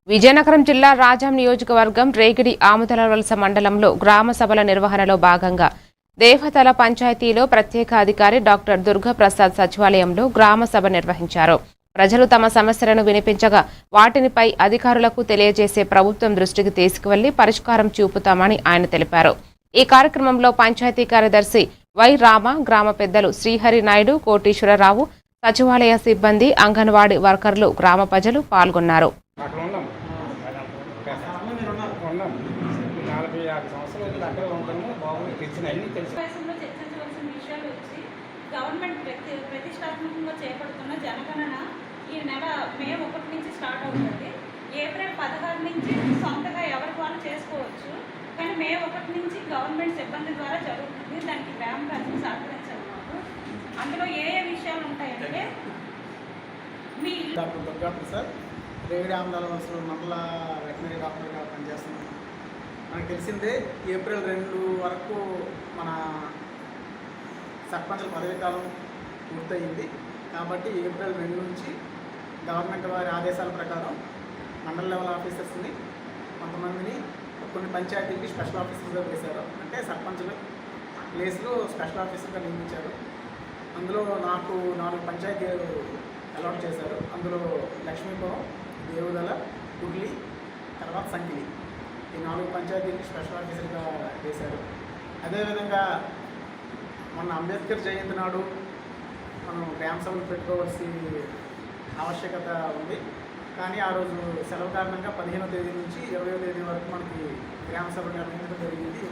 విజయనగరం జిల్లా రాజాం నియోజకవర్గం రేగిడి ఆముదలవలస మండలంలో గ్రామ సభల నిర్వహణలో భాగంగా దేవతల పంచాయతీలో ప్రత్యేక అధికారి డాక్టర్ దుర్గాప్రసాద్ సచివాలయంలో గ్రామ సభ నిర్వహించారు. ప్రజలు తమ సమస్యలను వినిపించగా వాటిని పై అధికారులకు తెలియజేసే ప్రభుత్వం దృష్టికి తీసుకువెళ్లి పరిష్కారం చూపుతామని ఆయన తెలిపారు. ఈ కార్యక్రమంలో పంచాయతీ కార్యదర్శి వై రామ, గ్రామ పెద్దలు శ్రీహరి నాయుడు, కోటీశ్వరరావు, సచివాలయ సిబ్బంది, అంగన్వాడీ వర్కర్లు, గ్రామ ప్రజలు పాల్గొన్నారు. గవర్నమెంట్ ప్రతిష్టాత్మకంగా చేపడుతున్న జనగణన ఈ నెల మే 1 నుంచి స్టార్ట్ అవుతుంది. ఏప్రిల్ 16 నుంచి సొంతగా ఎవరికి వాళ్ళు చేసుకోవచ్చు. కానీ మే 1 నుంచి గవర్నమెంట్ సిబ్బంది ద్వారా జరుగుతుంది. దానికి గ్రామ ప్రజలు సహకరించాలి. మాకు అందులో ఏ విషయాలు ఉంటాయంటే మీ డాక్టర్ దుర్గాప్రసాద్ రేగిడి ఆముదలవలస మండల వెటనరీ డాక్టర్గా పనిచేస్తున్నాను. మనకు తెలిసిందే ఏప్రిల్ 2 వరకు మన సర్పంచుల పదవీకాలం పూర్తయింది. కాబట్టి ఏప్రిల్ 2 నుంచి గవర్నమెంట్ వారి ఆదేశాల ప్రకారం మండల లెవెల్ ఆఫీసర్స్ని కొంతమందిని కొన్ని పంచాయతీలకి స్పెషల్ ఆఫీసర్స్గా వేశారు. అంటే సర్పంచుల ప్లేస్లో స్పెషల్ ఆఫీసర్గా నియమించారు. అందులో నాకు 4 పంచాయతీలు అలాట్ చేశారు. అందులో లక్ష్మీపురం, దేవుదల, కుర్లి, తర్వాత సంకిలి, ఈ 4 పంచాయతీలకి స్పెషల్ ఆఫీసర్గా వేశారు. అదేవిధంగా మొన్న అంబేద్కర్ జయంతి నాడు మనం గ్రామ సభలు పెట్టుకోవాల్సిన ఆవశ్యకత ఉంది. కానీ ఆ రోజు సెలవు కారణంగా 15వ తేదీ నుంచి 20వ తేదీ వరకు మనకి గ్రామ సభలు నిర్వహించడం జరిగింది.